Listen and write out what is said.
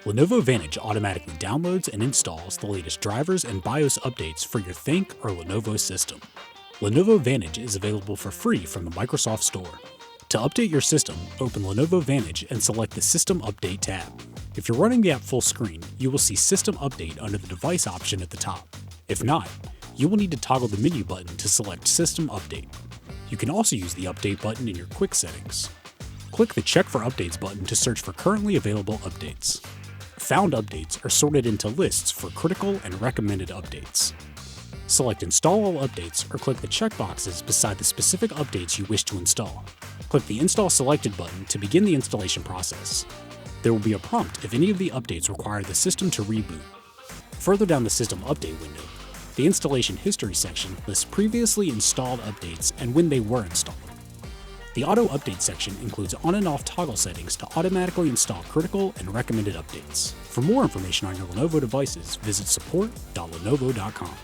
Lenovo Vantage automatically downloads and installs the latest drivers and BIOS updates for your Think or Lenovo system. Lenovo Vantage is available for free from the Microsoft Store. To update your system, open Lenovo Vantage and select the System Update tab. If you're running the app full screen, you will see System Update under the Device option at the top. If not, you will need to toggle the menu button to select System Update. You can also use the Update button in your Quick Settings. Click the Check for Updates button to search for currently available updates. Found updates are sorted into lists for critical and recommended updates. Select Install All Updates or click the checkboxes beside the specific updates you wish to install. Click the Install Selected button to begin the installation process. There will be a prompt if any of the updates require the system to reboot. Further down the System Update window, the Installation History section lists previously installed updates and when they were installed. The Auto Update section includes on and off toggle settings to automatically install critical and recommended updates. For more information on your Lenovo devices, visit support.lenovo.com.